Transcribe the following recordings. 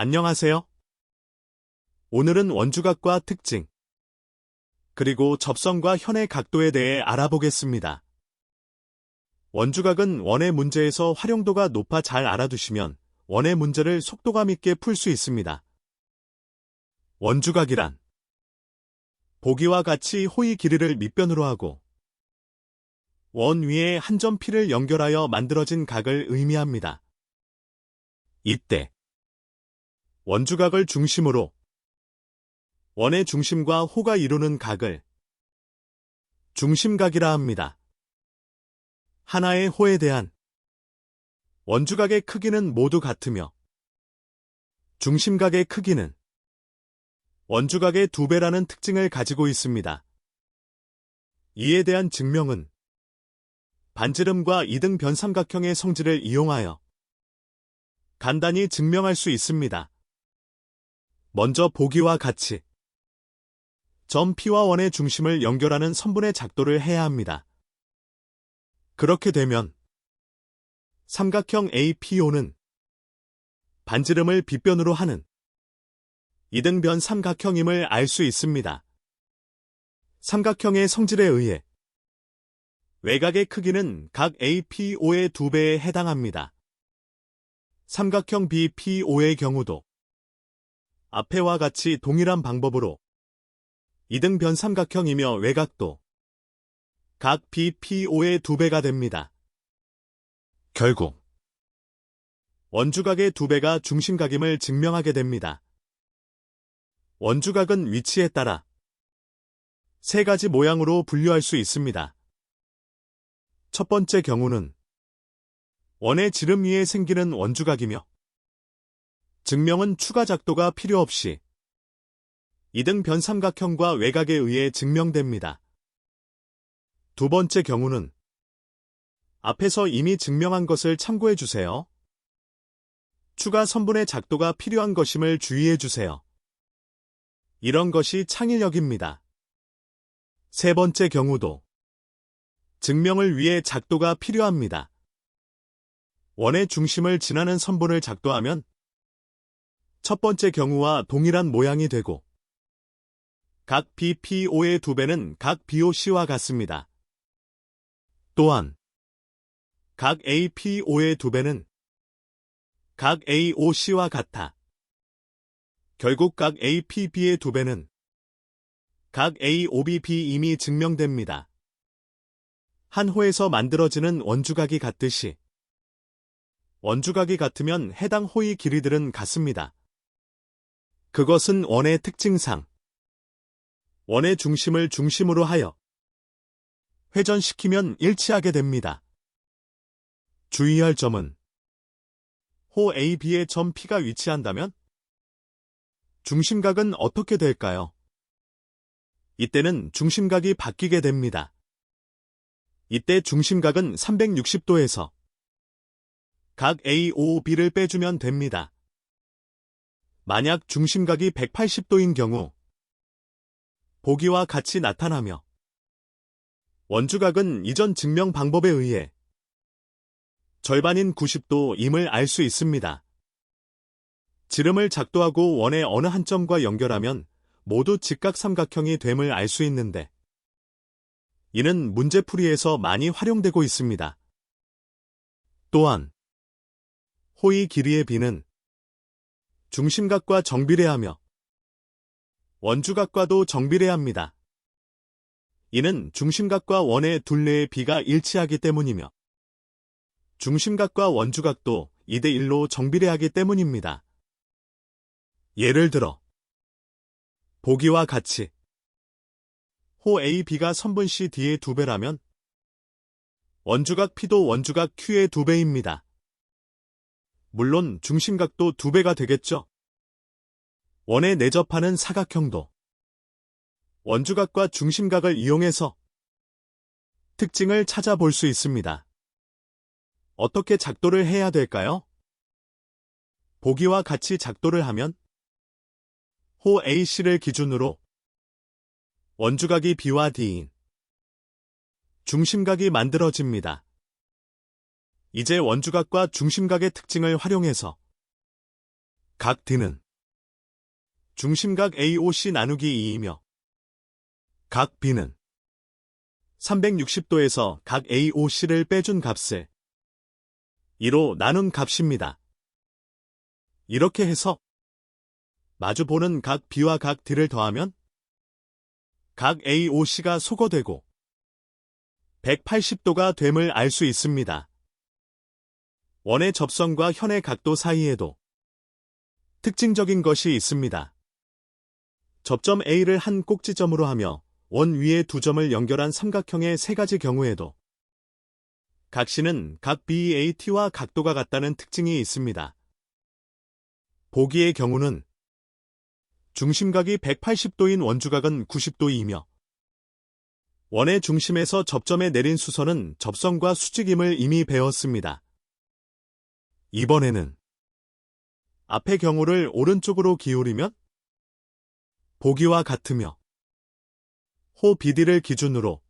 안녕하세요. 오늘은 원주각과 특징, 그리고 접선과 현의 각도에 대해 알아보겠습니다. 원주각은 원의 문제에서 활용도가 높아 잘 알아두시면 원의 문제를 속도감 있게 풀 수 있습니다. 원주각이란 보기와 같이 호의 길이를 밑변으로 하고 원 위에 한 점 P를 연결하여 만들어진 각을 의미합니다. 이때 원주각을 중심으로 원의 중심과 호가 이루는 각을 중심각이라 합니다. 하나의 호에 대한 원주각의 크기는 모두 같으며 중심각의 크기는 원주각의 2배라는 특징을 가지고 있습니다. 이에 대한 증명은 반지름과 이등 변삼각형의 성질을 이용하여 간단히 증명할 수 있습니다. 먼저 보기와 같이 점 P와 원의 중심을 연결하는 선분의 작도를 해야 합니다. 그렇게 되면 삼각형 APO는 반지름을 빗변으로 하는 이등변 삼각형임을 알 수 있습니다. 삼각형의 성질에 의해 외곽의 크기는 각 APO의 2배에 해당합니다. 삼각형 BPO의 경우도 앞에와 같이 동일한 방법으로 이등변 삼각형이며 외곽도 각 BPO의 2배가 됩니다. 결국 원주각의 2배가 중심각임을 증명하게 됩니다. 원주각은 위치에 따라 세 가지 모양으로 분류할 수 있습니다. 첫 번째 경우는 원의 지름 위에 생기는 원주각이며 증명은 추가 작도가 필요 없이 이등변 삼각형과 외곽에 의해 증명됩니다. 두 번째 경우는 앞에서 이미 증명한 것을 참고해 주세요. 추가 선분의 작도가 필요한 것임을 주의해 주세요. 이런 것이 창의력입니다. 세 번째 경우도 증명을 위해 작도가 필요합니다. 원의 중심을 지나는 선분을 작도하면 첫 번째 경우와 동일한 모양이 되고 각 BPO의 2배는 각 BOC와 같습니다. 또한 각 APO의 2배는 각 AOC와 같아 결국 각 APB의 2배는 각 AOBB임이 증명됩니다. 한 호에서 만들어지는 원주각이 같듯이 원주각이 같으면 해당 호의 길이들은 같습니다. 그것은 원의 특징상 원의 중심을 중심으로 하여 회전시키면 일치하게 됩니다. 주의할 점은 호 AB에 점 P가 위치한다면 중심각은 어떻게 될까요? 이때는 중심각이 바뀌게 됩니다. 이때 중심각은 360도에서 각 AOB를 빼주면 됩니다. 만약 중심각이 180도인 경우 보기와 같이 나타나며 원주각은 이전 증명 방법에 의해 절반인 90도임을 알 수 있습니다. 지름을 작도하고 원의 어느 한 점과 연결하면 모두 직각삼각형이 됨을 알 수 있는데 이는 문제풀이에서 많이 활용되고 있습니다. 또한 호의 길이의 B는 중심각과 정비례하며 원주각과도 정비례합니다. 이는 중심각과 원의 둘레의 B가 일치하기 때문이며 중심각과 원주각도 2대1로 정비례하기 때문입니다. 예를 들어 보기와 같이 호 AB가 선분 CD의 2배라면 원주각 P도 원주각 Q의 2배입니다. 물론 중심각도 2배가 되겠죠. 원에 내접하는 사각형도 원주각과 중심각을 이용해서 특징을 찾아볼 수 있습니다. 어떻게 작도를 해야 될까요? 보기와 같이 작도를 하면 호 AC를 기준으로 원주각이 B와 D인 중심각이 만들어집니다. 이제 원주각과 중심각의 특징을 활용해서 각 D는 중심각 AOC 나누기 2이며 각 B는 360도에서 각 AOC를 빼준 값을 2로 나눈 값입니다. 이렇게 해서 마주보는 각 B와 각 D를 더하면 각 AOC가 소거되고 180도가 됨을 알 수 있습니다. 원의 접선과 현의 각도 사이에도 특징적인 것이 있습니다. 접점 A를 한 꼭지점으로 하며 원 위에 두 점을 연결한 삼각형의 세 가지 경우에도 각 C는 각 BAT와 각도가 같다는 특징이 있습니다. 보기의 경우는 중심각이 180도인 원주각은 90도이며 원의 중심에서 접점에 내린 수선은 접선과 수직임을 이미 배웠습니다. 이번에는 앞의 경우를 오른쪽으로 기울이면 보기와 같으며 호 BD를 기준으로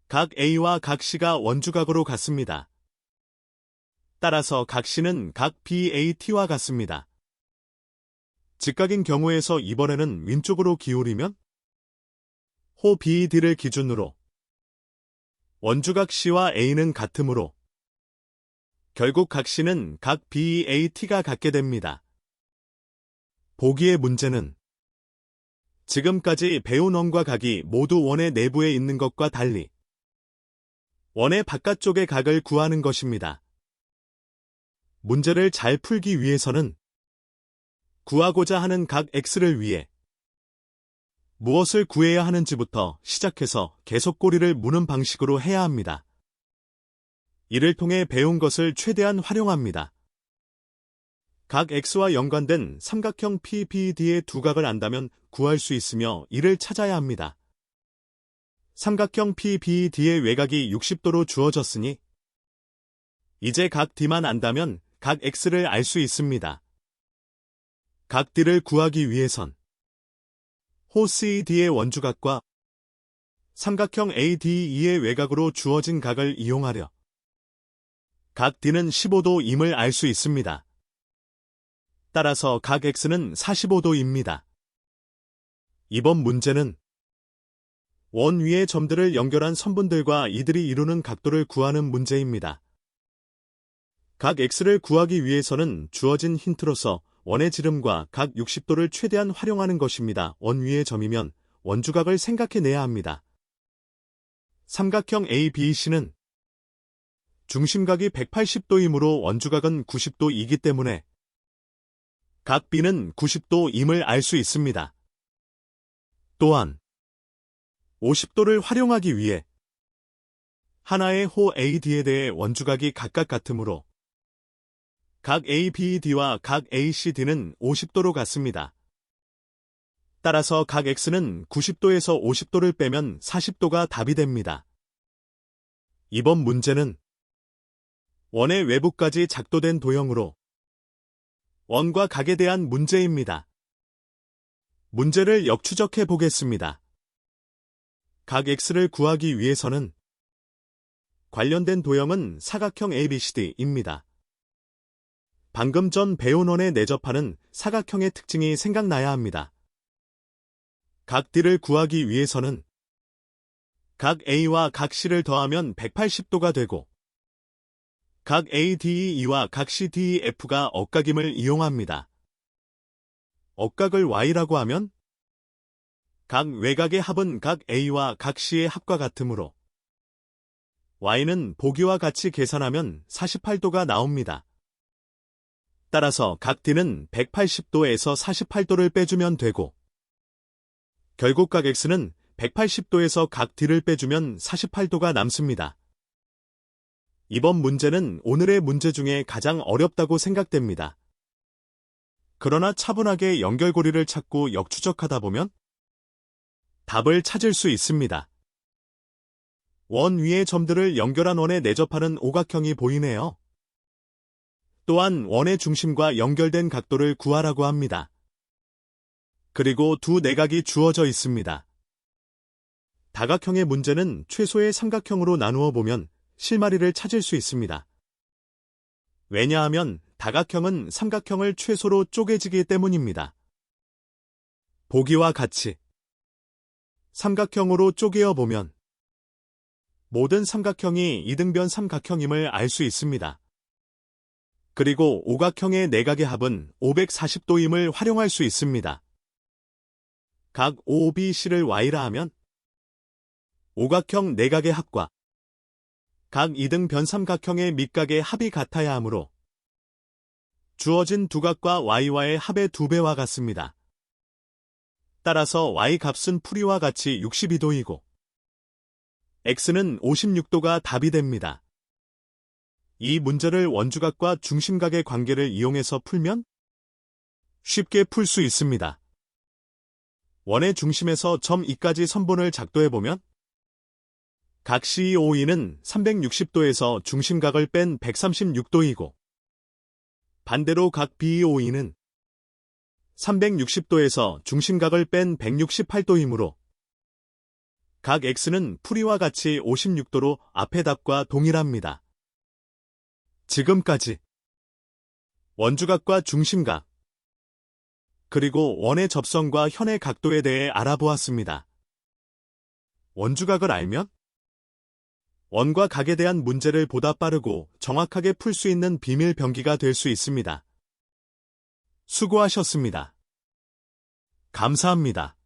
각 A와 각 C가 원주각으로 같습니다. 따라서 각 C는 각 BAT와 같습니다. 직각인 경우에서 이번에는 왼쪽으로 기울이면 호 BD를 기준으로 원주각 C와 A는 같으므로 결국 각 C는 각 BAT가 같게 됩니다. 보기의 문제는 지금까지 배운 원과 각이 모두 원의 내부에 있는 것과 달리 원의 바깥쪽의 각을 구하는 것입니다. 문제를 잘 풀기 위해서는 구하고자 하는 각 X를 위해 무엇을 구해야 하는지부터 시작해서 계속 꼬리를 무는 방식으로 해야 합니다. 이를 통해 배운 것을 최대한 활용합니다. 각 X와 연관된 삼각형 PBD의 두 각을 안다면 구할 수 있으며 이를 찾아야 합니다. 삼각형 PBD의 외곽이 60도로 주어졌으니 이제 각 D만 안다면 각 X를 알 수 있습니다. 각 D를 구하기 위해선 호 CD의 원주각과 삼각형 ADE의 외곽으로 주어진 각을 이용하려 각 D는 15도임을 알 수 있습니다. 따라서 각 X는 45도입니다. 이번 문제는 원 위의 점들을 연결한 선분들과 이들이 이루는 각도를 구하는 문제입니다. 각 X를 구하기 위해서는 주어진 힌트로서 원의 지름과 각 60도를 최대한 활용하는 것입니다. 원 위의 점이면 원주각을 생각해내야 합니다. 삼각형 ABC는 중심각이 180도이므로 원주각은 90도이기 때문에 각 B는 90도임을 알 수 있습니다. 또한 50도를 활용하기 위해 하나의 호 AD에 대해 원주각이 각각 같으므로 각 ABD와 각 ACD는 50도로 같습니다. 따라서 각 X는 90도에서 50도를 빼면 40도가 답이 됩니다. 이번 문제는 원의 외부까지 작도된 도형으로 원과 각에 대한 문제입니다. 문제를 역추적해 보겠습니다. 각 X를 구하기 위해서는 관련된 도형은 사각형 ABCD입니다. 방금 전 배운 원에 내접하는 사각형의 특징이 생각나야 합니다. 각 D를 구하기 위해서는 각 A와 각 C를 더하면 180도가 되고 각 ADE와 각 CDEF가 억각임을 이용합니다. 억각을 Y라고 하면 각 외곽의 합은 각 A와 각 C의 합과 같으므로 Y는 보기와 같이 계산하면 48도가 나옵니다. 따라서 각 D는 180도에서 48도를 빼주면 되고 결국 각 X는 180도에서 각 D를 빼주면 48도가 남습니다. 이번 문제는 오늘의 문제 중에 가장 어렵다고 생각됩니다. 그러나 차분하게 연결고리를 찾고 역추적하다 보면 답을 찾을 수 있습니다. 원 위의 점들을 연결한 원에 내접하는 오각형이 보이네요. 또한 원의 중심과 연결된 각도를 구하라고 합니다. 그리고 두 내각이 주어져 있습니다. 다각형의 문제는 최소의 삼각형으로 나누어 보면 실마리를 찾을 수 있습니다. 왜냐하면 다각형은 삼각형을 최소로 쪼개지기 때문입니다. 보기와 같이 삼각형으로 쪼개어 보면 모든 삼각형이 이등변 삼각형임을 알 수 있습니다. 그리고 오각형의 내각의 합은 540도임을 활용할 수 있습니다. 각 OBC를 Y라 하면 오각형 내각의 합과 각 이등변 삼각형의 밑각의 합이 같아야 하므로 주어진 두 각과 Y와의 합의 2배와 같습니다. 따라서 Y 값은 풀이와 같이 62도이고 X는 56도가 답이 됩니다. 이 문제를 원주각과 중심각의 관계를 이용해서 풀면 쉽게 풀 수 있습니다. 원의 중심에서 점 E까지 선본을 작도해보면 각 COE는 360도에서 중심각을 뺀 136도이고 반대로 각 BOE는 360도에서 중심각을 뺀 168도이므로 각 X는 풀이와 같이 56도로 앞의 답과 동일합니다. 지금까지 원주각과 중심각, 그리고 원의 접선과 현의 각도에 대해 알아보았습니다. 원주각을 알면 원과 각에 대한 문제를 보다 빠르고 정확하게 풀 수 있는 비밀 병기가 될 수 있습니다. 수고하셨습니다. 감사합니다.